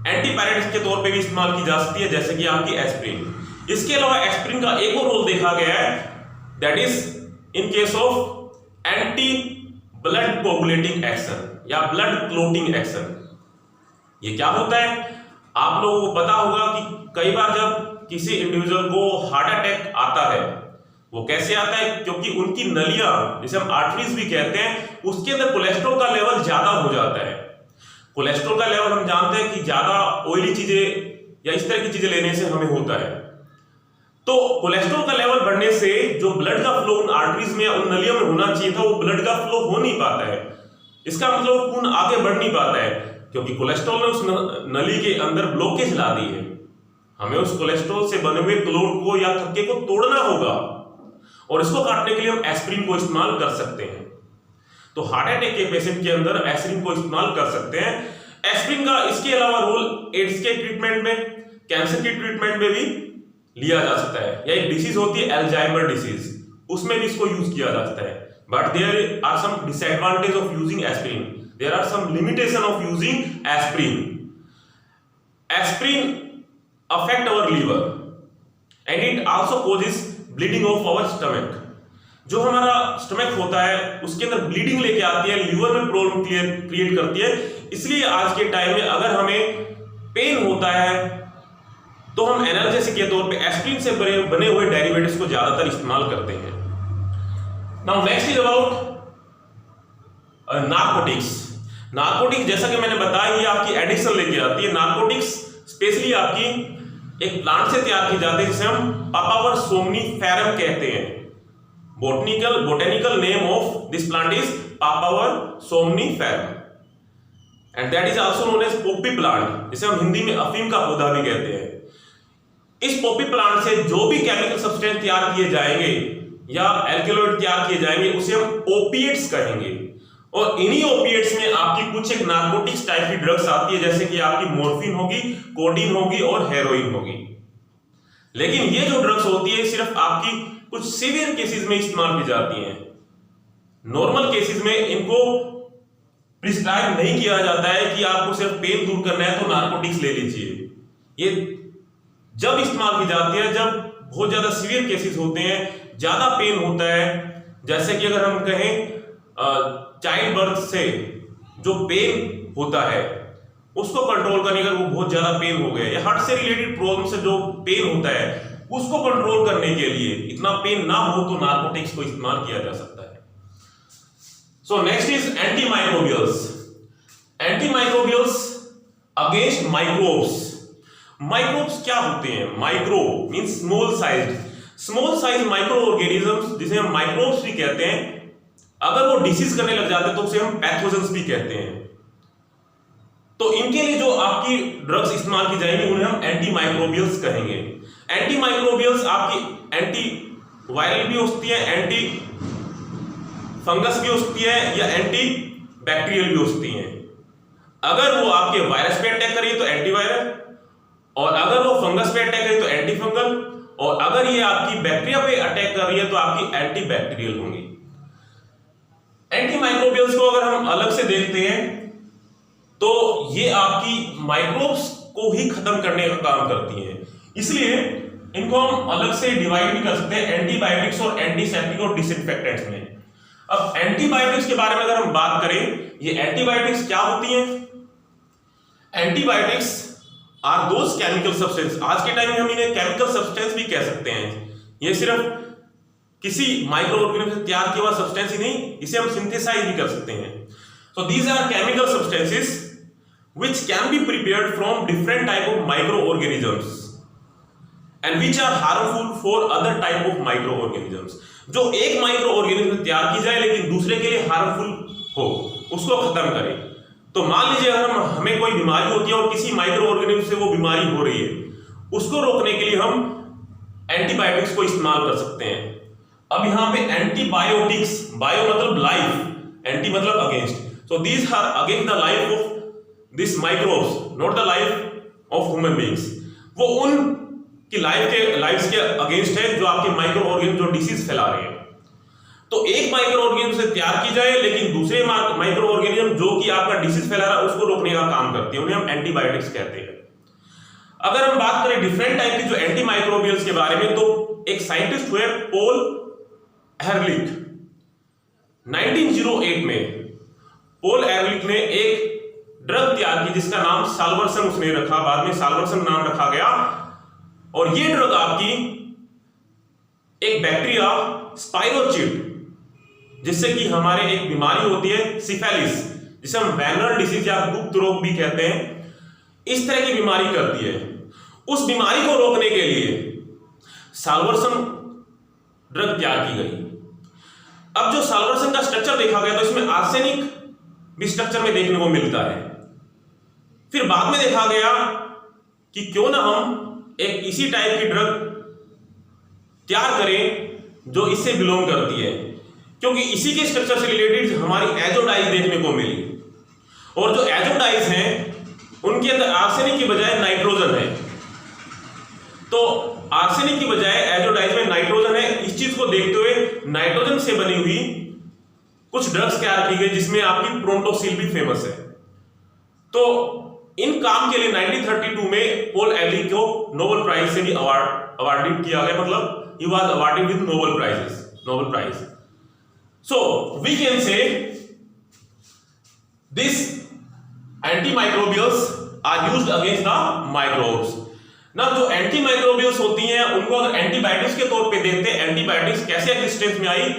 एंटीपायरेटिक्स के तौर पे भी इस्तेमाल की जा सकती है, जैसे कि आपकी एस्पिरिन। इसके अलावा एस्पिरिन का एक और रोल देखा गया है that is in case of anti blood coagulating action या ब्लड क्लोटिंग एक्शन। ये क्या होता है? आप लोगों को पता होगा कि कई बार जब किसी इंडिविजुअल को हार्ट अटैक आता है, वो कैसे आता है? क्योंकि उनकी नलियां, जिसे हम आर्टरीज भी कहते हैं, उसके अंदर कोलेस्ट्रॉल का लेवल ज्यादा हो जाता है। कोलेस्ट्रॉल का लेवल हम जानते हैं कि ज्यादा ऑयली चीजें या इस तरह की चीजें लेने से हमें होता है। तो कोलेस्ट्रॉल का लेवल बढ़ने से जो ब्लड का फ्लो उन आर्टरीज में, उन नलियों में होना चाहिए था, वो ब्लड का फ्लो हो नहीं पाता है। इसका मतलब खून आगे बढ़ नहीं पाता है, क्योंकि कोलेस्ट्रॉल ने उस नली के अंदर ब्लॉकेज ला दी है। हमें उस कोलेस्ट्रॉल से बने हुए क्लोट को या थक्के को तोड़ना होगा, और इसको काटने के लिए हम एस्पिरिन को इस्तेमाल कर सकते हैं। तो हार्ट अटैक के पेशेंट के अंदर एस्पिरिन को इस्तेमाल कर सकते हैं। एस्पिरिन का इसके अलावा रोल एड्स के ट्रीटमेंट में, कैंसर की ट्रीटमेंट में भी लिया जा सकता है। या एक डिसीज होती है अल्जाइमर डिसीज, उसमें भी इसको यूज किया जा सकता है। But there are some disadvantage of using aspirin, there are some limitation of using aspirin. Aspirin affect our liver and it also causes bleeding of our stomach। जो हमारा स्टमक होता है उसके अंदर ब्लीडिंग लेके आती है, लीवर में प्रॉब्लम क्रिएट करती है। इसलिए आज के टाइम में अगर हमें पेन होता है तो हम एनाल्जेसिक के तौर पे एस्पिरिन से बने हुए डेरिवेटिव्स को ज्यादातर इस्तेमाल करते हैं। Now next is about narcotics. Narcotics जैसा कि मैंने बताया ये आपकी एडिक्शन लेके आती है। नार्कोटिक्स स्पेशली आपकी एक प्लांट से तैयार की जाती है जिसे हम पापावर सोमनीफेरम कहते हैं। Botanical name of this plant is papaver somniferum and that is also known as poppy plant, जिसे हम हिंदी में अफीम का पौधा भी कहते हैं। इस पोपी प्लांट से जो भी केमिकल सब्सटेंस तैयार किए जाएंगे या एल्कलॉइड तैयार किए जाएंगे उसे हम ओपिएट्स कहेंगे। और इन्हीं ओपिएट्स में आपकी कुछ एक नार्कोटिक्स टाइप की ड्रग्स आती है, जैसे कि आपकी मॉर्फिन होगी, कोडीन होगी और हेरोइन होगी। लेकिन ये जो ड्रग्स होती है सिर्फ आपकी कुछ सीवियर केसेस में इस्तेमाल की जाती हैं। नॉर्मल केसेस में इनको प्रिस्क्राइब नहीं किया जाता है कि आपको सिर्फ पेन दूर करना है तो नार्कोटिक्स ले लीजिए। ये जब इस्तेमाल की जाती है जब बहुत ज्यादा सीवियर केसेस होते हैं, ज्यादा पेन होता है, जैसे कि अगर हम कहें चाइल्ड बर्थ से जो पेन होता है उसको कंट्रोल करने का, वो बहुत ज्यादा पेन हो गया, या हार्ट से रिलेटेड प्रॉब्लम से जो पेन होता है उसको कंट्रोल करने के लिए, इतना पेन ना हो तो नार्कोटिक्स को इस्तेमाल किया जा सकता है। So next is antimicrobials. Antimicrobials against microbes. Microbes क्या होते हैं? Micro means small size. Small size micro organisms, जिसे हम माइक्रोब्स भी कहते हैं, अगर वो डिसीज करने लग जाते हैं तो उसे हम पैथोजेंस भी कहते हैं। तो इनके लिए जो आपकी ड्रग्स इस्तेमाल की जाएंगी उन्हें हम एंटीमाइक्रोबियल्स कहेंगे। एंटीमाइक्रोबियल्स आपकी एंटी वायरल भी होती है, एंटी फंगस भी होती है, या एंटी बैक्टीरियल भी होती है। अगर वो आपके वायरस पे अटैक करिए तो एंटीवायरल, और अगर वो फंगस पे अटैक करिए तो एंटी फंगल, और अगर ये आपकी बैक्टीरिया पे अटैक कर रही है तो आपकी एंटी बैक्टीरियल होंगी। एंटीमाइक्रोबियल्स को अगर हम अलग से देखते हैं तो ये आपकी माइक्रोब्स को ही खत्म करने का काम करती हैं, इसलिए इनको हम अलग से डिवाइड भी कर सकते हैं एंटीबायोटिक्स और एंटीसेप्टिक और डिसइंफेक्टेंट्स में। अब एंटीबायोटिक्स के बारे में अगर हम बात करें, ये एंटीबायोटिक्स क्या होती हैं? Antibiotics are those chemical substance, आज के टाइम में हम इन्हें केमिकल सब्सटेंस भी कह सकते हैं। ये सिर्फ किसी माइक्रो ऑर्गेनिज्म से तैयार किया हुआ सब्सटेंस ही नहीं, इसे हम सिंथेसाइज भी कर सकते हैं। So these are chemical substances which can be prepared from different type of microorganisms and which are harmful for other type of microorganisms। जो एक माइक्रो ऑर्गेनिज्म तैयार की जाए लेकिन दूसरे के लिए हार्मफुल हो, उसको खत्म करें। तो मान लीजिए अगर हमें कोई बीमारी होती है और किसी माइक्रो ऑर्गेनिज्म से वो बीमारी हो रही है, उसको रोकने के लिए हम एंटीबायोटिक्स को इस्तेमाल कर सकते हैं। अब यहां पे एंटीबायोटिक्स, बायो मतलब लाइफ, एंटी मतलब against, so these are against the life of this microbes, not the life of human beings. वो उन की लाइफ के अगेंस्ट है जो आपके माइक्रो ऑर्गेनिज्म जो डिसीज फैला रहे हैं। तो एक माइक्रो ऑर्गेनिज्म से तैयार की जाए लेकिन दूसरे माइक्रो ऑर्गेनिज्म जो कि आपका डिसीज फैला रहा है उसको रोकने का काम करती है, उन्हें हम एंटीबायोटिक्स कहते हैं। अगर हम बात करें डिफरेंट टाइप की जो एंटीमाइक्रोबियल्स के बारे में, तो एक साइंटिस्ट हुए पॉल एहरलिच। 1908 में पॉल एहरलिच ने एक ड्रग तैयार की जिसका नाम साल्वर्सन उसने रखा, बाद में साल्वर्सन नाम रखा गया। और ये ड्रग आपकी एक बैक्टीरिया स्पाइरोचिट, जिससे कि हमारे एक बीमारी होती है सिफेलिस, जिसे हम वेनरल डिसीज या गुप्त रोग भी कहते हैं, इस तरह की बीमारी करती है। उस बीमारी को रोकने के लिए साल्वर्सन ड्रग तैयार की गई। अब जो साल्वर्सन का स्ट्रक्चर देखा गया तो इसमें आर्सेनिक भी स्ट्रक्चर में देखने को मिलता है। फिर बाद में देखा गया कि क्यों ना हम एक इसी टाइप की ड्रग तैयार करें जो इससे बिलोंग करती है, क्योंकि इसी के स्ट्रक्चर से रिलेटेड हमारी एजोडाइज देखने को मिली। और जो एजोडाइज हैं उनके अंदर आर्सेनिक की बजाय नाइट्रोजन है। तो आर्सेनिक की बजाय एजोडाइज में नाइट्रोजन है। इस चीज को देखते हुए नाइट्रोजन से बनी हुई कुछ ड्रग्स तैयार की गई जिसमें आपकी प्रोंटोसिल भी फेमस है। तो इन काम के लिए 1932 में पॉल एहरलिच को नोबेल प्राइज से भी अवार्डेड किया गया, मतलब he was awarded with Nobel prize. So we can say this antimicrobials are used against the microbes. ना जो एंटीमाइक्रोबियल्स होती हैं उनको अगर एंटीबायोटिक्स के तौर पे देखते हैं, एंटीबायोटिक्स कैसे एग्जिस्टेंस में आई?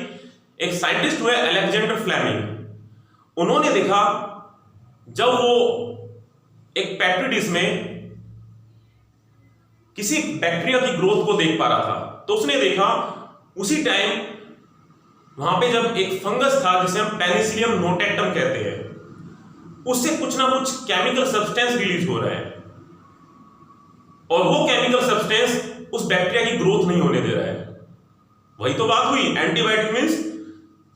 एक साइंटिस्ट हुए अलेक्जेंडर फ्लेमिंग। उन्होंने देखा जब वो एक पेट्री डिश में किसी बैक्टीरिया की ग्रोथ को देख पा रहा था, तो उसने देखा उसी टाइम वहां पे जब एक फंगस था जिसे हम पेनिसिलियम नोटेक्टम कहते हैं, उससे कुछ ना कुछ केमिकल सब्सटेंस रिलीज हो रहा है, और वो केमिकल सब्सटेंस उस बैक्टीरिया की ग्रोथ नहीं होने दे रहा है। वही तो बात हुई, antibiotic means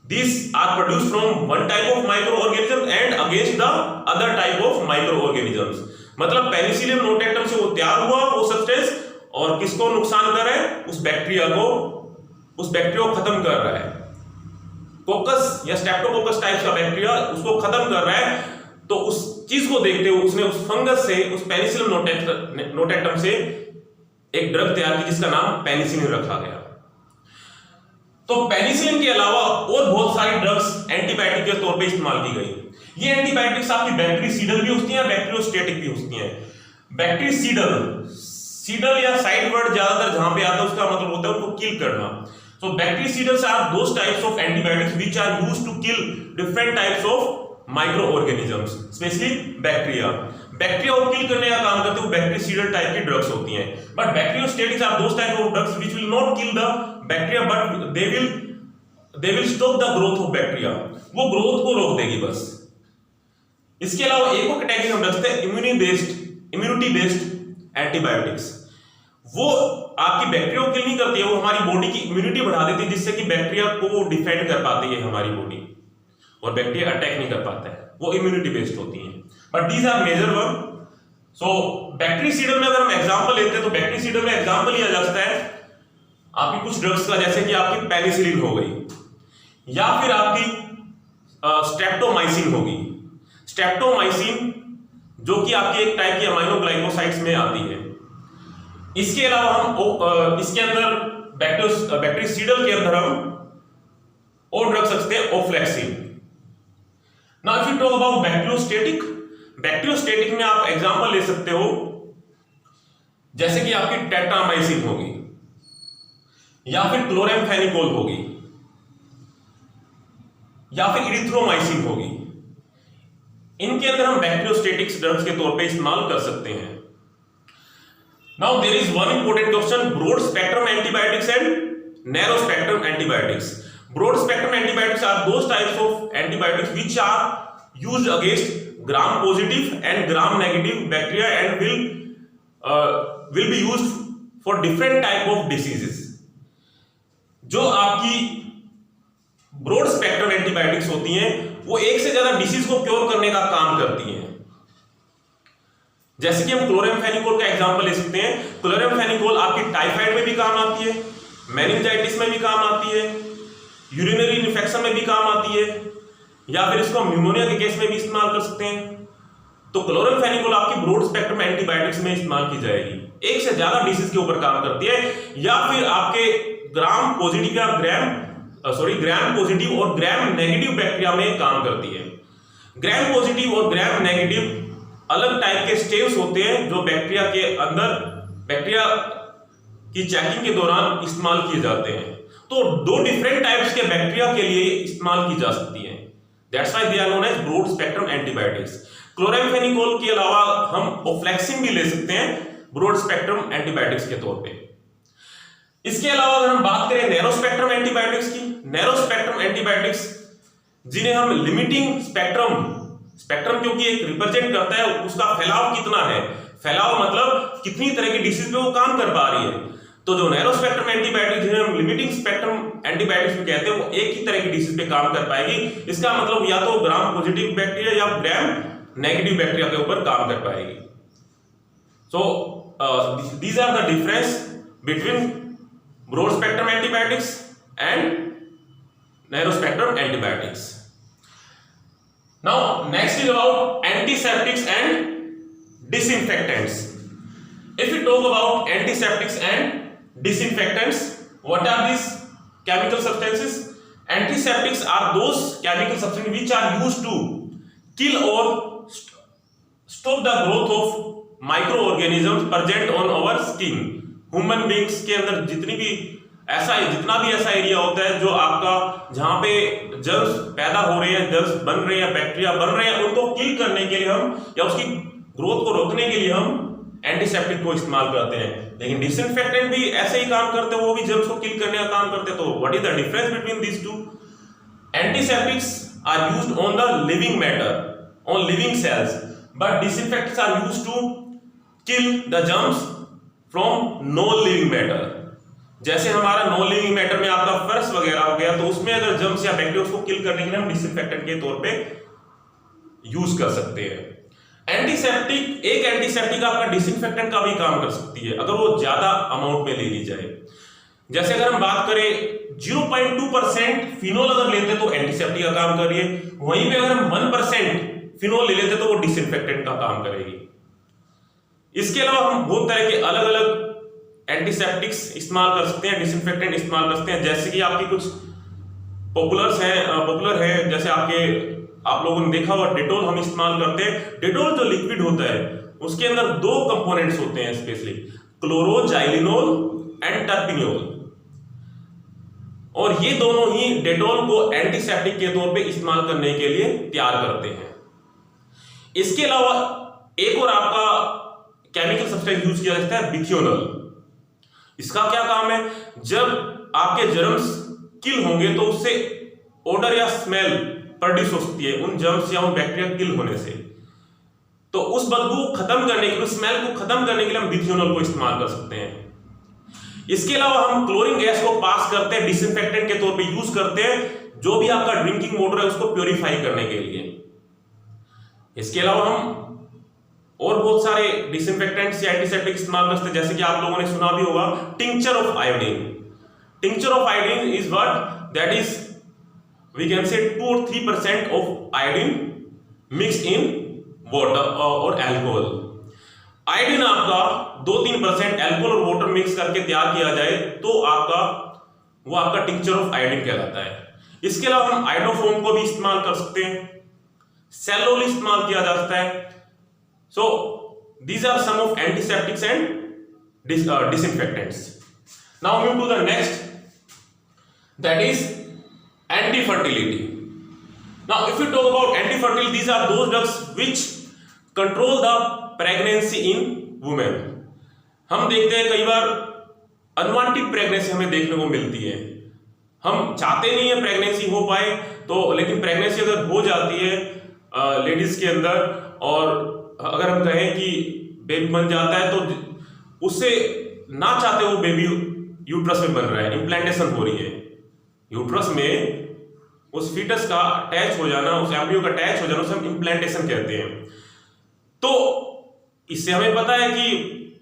these are produced from one type of microorganism and against the other type of microorganisms। मतलब पेनिसिलियम नोटेंटम से वो तैयार हुआ वो सब्सटेंस, और किसको नुकसान कर रहा है? उस बैक्टीरिया को खत्म कर रहा है। कोकस या स्ट्रेप्टोकोकस टाइप का बैक्टीरिया उसको खत्म कर रहा है। तो उस चीज को देखते हुए उसने उस फंगस से, उस पेनिसिलियम नोटेंटम से एक ड्रग तैयार की जिसका नाम पेनिसिलिन रखा गया। तो पेनिसिलिन के अलावा और बहुत सारी ड्रग्स एंटीबायोटिक के तौर पे इस्तेमाल की गई। ये एंटीबायोटिक्स आपकी बैक्टीरिसीडल भी होती हैं, बैक्टीरियोस्टेटिक भी होती हैं। बैक्टीरिसीडल या साइड वर्ड ज्यादातर जहां पे आता है उसका मतलब होता है उनको किल करना। So bactericidals are those types of antibiotics which are used to kill different types of microorganisms, especially bacteria। Bacteria को किल करने का काम करते हुए बैक्टीरिसीडल टाइप की ड्रग्स होती हैं। But bacteriostatics are those type of drugs which will not kill the bacteria but they will stop the growth of bacteria. वो ग्रोथ को रोक देगी बस। इसके अलावा एक और कैटेगरी हम रखते हैं इम्यूनिटी बेस्ड एंटीबायोटिक्स। वो आपकी बैक्टीरिया को किल नहीं करती है, वो हमारी बॉडी की इम्यूनिटी बढ़ा देती है जिससे कि बैक्टीरिया को डिफेंड कर पाती है हमारी बॉडी, और बैक्टीरिया अटैक नहीं कर पाता है। वो इम्यूनिटी बेस्ड होती हैं। But these are major one. So bactericidal में अगर हम एग्जांपल लेते हैं तो बैक्टीरिसीडल में एग्जांपल लिया जा सकता है आपकी कुछ ड्रग्स का, जैसे कि आपकी पेनिसिलिन हो गई, या फिर आपकी स्ट्रेप्टोमाइसिन होगी। स्ट्रेप्टोमाइसिन जो कि आपकी एक टाइप की अमाइनो ग्लाइकोसाइड्स में आती है। इसके अलावा हम इसके अंदर बैक्टीरिसीडल के अंदर हम और रख सकते हैं ofloxacin. Now if you talk about bacteriostatic में आप एग्जांपल ले सकते हो जैसे कि आपकी टेट्रामाइसिन होगी, या फिर क्लोरेम्फेनिकोल होगी, या फिर इरिथ्रोमाइसिन होगी। इनके अंदर हम बैक्टीरियोस्टेटिक्स ड्रग्स के तौर पे इस्तेमाल कर सकते हैं। Now there is one important question: broad spectrum antibiotics and narrow spectrum antibiotics। Broad spectrum antibiotics are those types of antibiotics which are used against gram positive and gram negative bacteria and will be used for different type of diseases। जो आपकी broad spectrum antibiotics होती हैं वो एक से ज्यादा disease को cure करने का काम करती हैं। जैसे कि हम क्लोरेम्फेनिकोल का एग्जांपल ले सकते हैं। क्लोरेम्फेनिकोल आपकी टाइफाइड में भी काम आती है, मेनिंजाइटिस में भी काम आती है, यूरिनरी इन्फेक्शन में भी काम आती है, या फिर इसको न्यूमोनिया के केस में भी इस्तेमाल कर सकते हैं। तो क्लोरेम्फेनिकोल आपकी ब्रॉड स्पेक्ट्रम एंटीबायोटिक्स में इस्तेमाल की जाएगी, एक से ज्यादा डिसीज के ऊपर काम करती है। या फिर आपके ग्राम पॉजिटिव या ग्राम पॉजिटिव और ग्राम नेगेटिव बैक्टीरिया में काम करती है। ग्राम पॉजिटिव और ग्राम नेगेटिव अलग टाइप के स्टेज होते हैं जो बैक्टीरिया के अंदर बैक्टीरिया की चेकिंग के दौरान इस्तेमाल किए जाते हैं। तो दो डिफरेंट टाइप्स के बैक्टीरिया के लिए इस्तेमाल की जा सकती हैं। That's why they are known as broad spectrum antibiotics. Chloramphenicol के अलावा हम ओफ्लेक्सिन भी ले सकते हैं ब्रॉड स्पेक्ट्रम एंटीबायोटिक्स के तौर पे। इसके अलावा अगर हम बात करें नैरो स्पेक्ट्रम एंटीबायोटिक्स की, नैरो स्पेक्ट्रम एंटीबायोटिक्स जिन्हें हम लिमिटिंग स्पेक्ट्रम क्योंकि एक रिप्रेजेंट करता है उसका फैलाव कितना है, फैलाव मतलब कितनी तरह की डिसीज पे वो काम कर पा रही है। तो जो नैरो स्पेक्ट्रम एंटीबायोटिक जिन्हें हम लिमिटिंग स्पेक्ट्रम एंटीबायोटिक्स भी कहते हैं वो एक ही तरह की डिसीज पे काम कर पाएगी। इसका मतलब या तो ग्राम पॉजिटिव बैक्टीरिया या ग्राम नेगेटिव बैक्टीरिया के ऊपर काम कर पाएगी। So these are the difference between broad spectrum antibiotics and narrow spectrum antibiotics. Now next is about antiseptics and disinfectants। If we talk about antiseptics and disinfectants, what are these chemical substances? Antiseptics are those chemical substances which are used to kill or stop the growth of microorganisms present on our skin। Human beings के अंदर जितनी भी ऐसा area होता है जो आपका जहां पे जर्म्स पैदा हो रहे हैं, जर्म्स बन रहे हैं, बैक्टीरिया बन रहे हैं, उनको किल करने के लिए हम या उसकी ग्रोथ को रोकने के लिए हम एंटीसेप्टिक को इस्तेमाल करते हैं। लेकिन डिसइंफेक्टेंट भी ऐसे ही काम करते हैं, वो भी जर्म्स को किल करने का काम करते हैं। तो what is the difference between these two? Antiseptics are used on the living matter on living cells, but disinfectants are used to kill the germs from non-living matter. जैसे हमारा नॉन लिविंग मैटर में आपका फर्श वगैरह हो गया, तो उसमें अगर जर्म्स या बैक्टीरिया को किल करने के लिए हम डिसइंफेक्टेंट के तौर पे यूज कर सकते हैं। एंटीसेप्टिक, एक एंटीसेप्टिक आपका डिसइंफेक्टेंट का भी काम कर सकती है अगर वो ज्यादा अमाउंट में ले ली जाए। जैसे अगर हम बात करें 0.2% फिनोल अगर लेते तो एंटीसेप्टिक का काम कर रही है, वहीं पे अगर हम 1% फिनोल ले लेते तो वो डिसइंफेक्टेंट का काम करेगी। इसके अलावा हम बहुत तरह के अलग अलग एंटीसेप्टिक्स इस्तेमाल कर सकते हैं, डिसइंफेक्टेंट इस्तेमाल कर सकते हैं। जैसे कि आपकी कुछ पॉपुलर है, जैसे आप लोगों ने देखा होगा डेटोल हम इस्तेमाल करते हैं। डेटोल जो लिक्विड होता है उसके अंदर 2 कंपोनेंट्स होते हैं स्पेशली, क्लोरोजाइलिनोल एंड टर्पिनियोल, और ये दोनों ही डेटोल को एंटीसेप्टिक के तौर पे इस्तेमाल करने के लिए तैयार करते हैं। इसके अलावा एक और आपका केमिकल सब्सटेंस यूज किया जाता है, बिथियोनल। इसका क्या काम है, जब आपके जर्म्स किल होंगे तो उससे ओडर या स्मेल प्रोड्यूस हो सकती है उन जर्म्स या उन बैक्टीरिया किल होने से, तो उस बदबू को खत्म करने के लिए, उस स्मेल को खत्म करने के लिए हम बिथियोनल को इस्तेमाल कर सकते हैं। इसके अलावा हम क्लोरीन गैस को पास करते हैं, डिसइंफेक्टेंट के तौर पे यूज करते हैं, जो भी आपका ड्रिंकिंग वाटर है उसको प्योरीफाई करने के लिए। इसके अलावा हम और बहुत सारे डिसइंफेक्टेंट्स या एंटीसेप्टिक इस्तेमाल करते हैं, जैसे कि आप लोगों ने सुना भी होगा tincture of iodine. Tincture of iodine is what, that is we can say 2 or 3% of iodine mixed in water और अल्कोहल। आयोडीन आपका 2-3% अल्कोहल और वाटर मिक्स करके तैयार किया जाए तो वो आपका टिंक्चर ऑफ आयोडीन कहलाता है। इसके अलावा हम आयोडोफोम को भी इस्तेमाल कर सकते हैं, सेलोल इस्तेमाल किया जा सकता है। So these are some of antiseptics and disinfectants. Now move to the next, that is anti-fertility. Now if you talk about anti-fertility, these are those drugs which control the pregnancy in women. हम देखते हैं कई बार unwanted pregnancy हमें देखने को मिलती है, हम चाहते नहीं है प्रेगनेंसी हो पाए तो, लेकिन प्रेगनेंसी अगर हो जाती है लेडीज के अंदर, और अगर हम कहें कि बेबी बन जाता है तो उससे ना चाहते वो बेबी यूट्रस में बन रहा है, इम्प्लांटेशन हो रही है यूट्रस में, उस फीटस का अटैच हो जाना, उस एम्ब्रियो का अटैच हो जाना, उसे हम इम्प्लांटेशन कहते हैं। तो इससे हमें पता है कि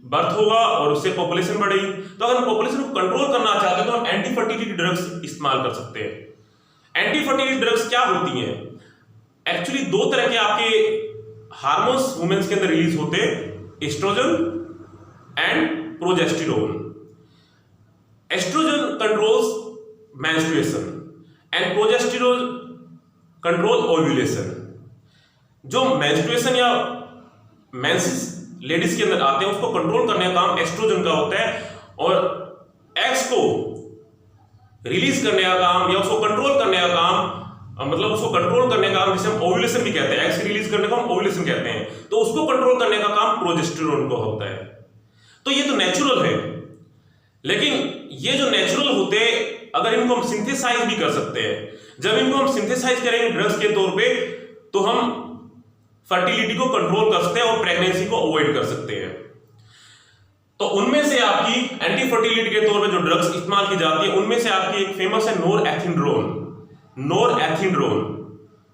बर्थ होगा और उससे पॉपुलेशन बढ़ेगी, तो अगर हम पॉपुलेशन को कंट्रोल करना चाहते हैं तो हम एंटी फर्टिलिटी ड्रग्स इस्तेमाल कर सकते हैं। एंटी फर्टिलिटी ड्रग्स क्या होती हैं, एक्चुअली 2 तरह के आपके हार्मोन्स वुमेन्स के अंदर रिलीज होते हैं, estrogen and progesterone. Estrogen controls menstruation and progesterone control ovulation. जो मेंस्ट्रुएशन या मेंसेस लेडीज के अंदर आते हैं उसको कंट्रोल करने का काम एस्ट्रोजन का होता है, और एग्स को रिलीज करने का काम या उसको कंट्रोल करने का काम, मतलब उसको कंट्रोल करने का काम जिसे हम ओव्यूलेशन भी कहते हैं, एग्स रिलीज करने को हम ओव्यूलेशन कहते हैं, तो उसको कंट्रोल करने का काम प्रोजेस्टेरोन को होता है। तो ये तो नेचुरल है, लेकिन ये जो नेचुरल होते हैं अगर इनको हम सिंथेसाइज भी कर सकते हैं, जब इनको हम सिंथेसाइज करेंगे ड्रग्स के तौर पे तो हम फर्टिलिटी को कंट्रोल कर सकते हैं और प्रेगनेंसी को अवॉइड कर सकते हैं। तो उनमें से आपकी एंटी फर्टिलिटी के तौर पे जो ड्रग्स इस्तेमाल की जाती है उनमें से आपकी एक फेमस है नोरएथिंड्रोन,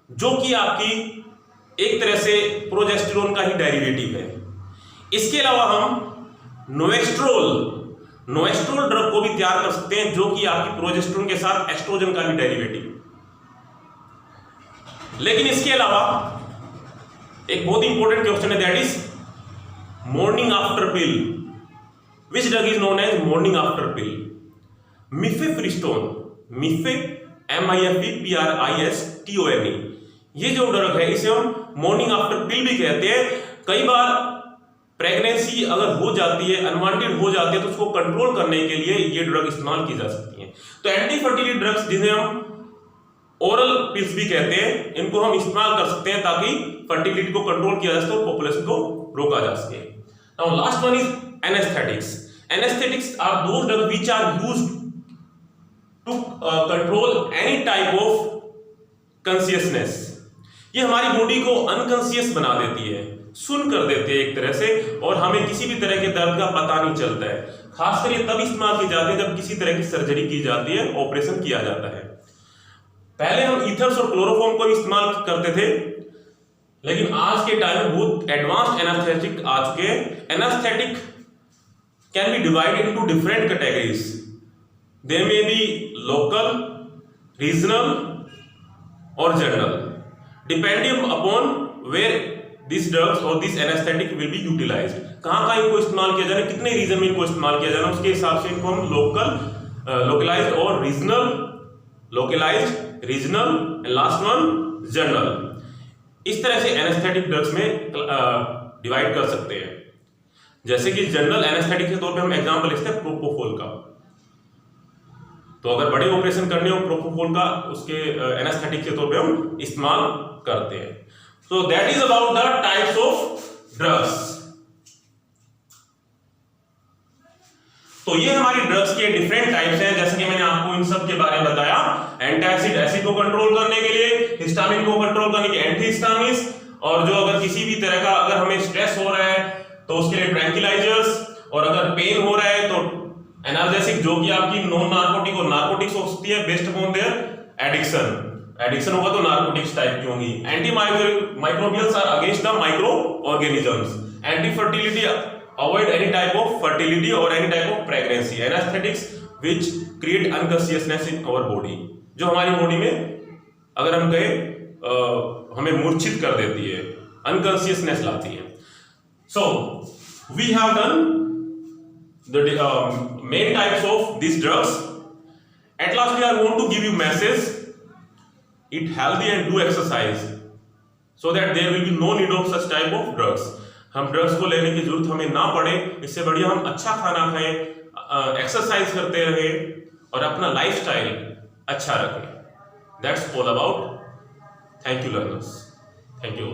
जो कि आपकी एक तरह से प्रोजेस्टेरोन का ही डेरिवेटिव है। इसके अलावा हम नोएस्ट्रोल ड्रग को भी तैयार कर सकते हैं, जो कि आपकी प्रोजेस्टेरोन के साथ एस्ट्रोजन का भी डेरिवेटिव। लेकिन इसके अलावा एक बहुत इंपॉर्टेंट क्वेश्चन है, that is morning after pill. Which drug is known as morning after pill? Mifepristone, MIFEPRISTONE, ये जो ड्रग है इसे हम मॉर्निंग आफ्टर पिल भी कहते हैं। कई बार प्रेगनेंसी अगर हो जाती है, अनवांटेड हो जाती है, तो उसको कंट्रोल करने के लिए ये ड्रग इस्तेमाल की जा सकती हैं। तो एंटी फर्टिलिटी ड्रग्स जिन्हें हम ओरल पिल्स भी कहते हैं, इनको हम इस्तेमाल कर सकते हैं ताकि फर्टिलिटी को कंट्रोल किया जा सके और पॉपुलेशन को रोका जा सके। Now last one is anaesthetics. Anaesthetics are those drugs which are used to control any type of consciousness। ये हमारी बॉडी को अनकॉन्शियस बना देती है, सुन कर देती है एक तरह से, और हमें किसी भी तरह के दर्द का पता नहीं चलता है। खासकर ये तब इस्तेमाल की जाती है जब किसी तरह की सर्जरी की जाती है, ऑपरेशन किया जाता है। पहले हम ईथर्स और क्लोरोफॉर्म को इस्तेमाल करते थे, लेकिन आज के टाइम में बहुत एडवांस्ड एनास्थेटिक आ चुके हैं। Anaesthetic can be divided into different categories. They may be local, regional और general, depending upon where this drugs और this anaesthetic will be utilised. कहाँ इनको इस्तेमाल किया जाना, कितने रीजन में इनको इस्तेमाल किया जाना, उसके हिसाब से इनको हम लोकलाइज्ड और regional, localised, regional and last one general, इस तरह से एनेस्थेटिक ड्रग्स में डिवाइड कर सकते हैं। जैसे कि जनरल एनेस्थेटिक के तौर पे हम एग्जांपल लेते हैं प्रोपोफोल का। तो अगर बड़े ऑपरेशन करने हो प्रोपोफोल का उसके एनेस्थेटिक के तौर पे हम इस्तेमाल करते हैं। So that is about the types of drugs. तो ये हमारी ड्रग्स के डिफरेंट टाइप्स हैं, जैसे कि मैंने आपको इन सब के बारे में बताया। एंटासिड, एसिड को कंट्रोल करने के लिए, हिस्टामिन को कंट्रोल करने के लिए एंटीहिस्टामिन्स, और जो अगर किसी भी तरह का अगर हमें स्ट्रेस हो रहा है तो उसके लिए ट्रैंक्विलाइजर्स, और अगर पेन हो रहा है तो एनाल्जेसिक, जो कि आपकी नॉन नार्कोटिक और नार्कोटिक्स हो सकती है बेस्ड अपॉन देयर एडिक्शन होगा तो नार्कोटिक्स टाइप की होंगी। Antimicrobials are against the microorganisms. Antifertility, avoid any type of fertility और any type of pregnancy. Anaesthetics which create unconsciousness in our body, जो हमारी body में अगर हम कहें हमें मूर्छित कर देती है, अनकॉन्शियसनेस लाती है। So we have done the main types of these drugs. At last we are going to give you message: eat healthy and do exercise, so that there will be no need of such type of drugs. हम drugs को लेने की जरूरत हमें ना पड़े, इससे बढ़िया हम अच्छा खाना खाएं, एक्सरसाइज करते रहें और अपना लाइफस्टाइल अच्छा रखें। That's all about. Thank you learners. Thank you.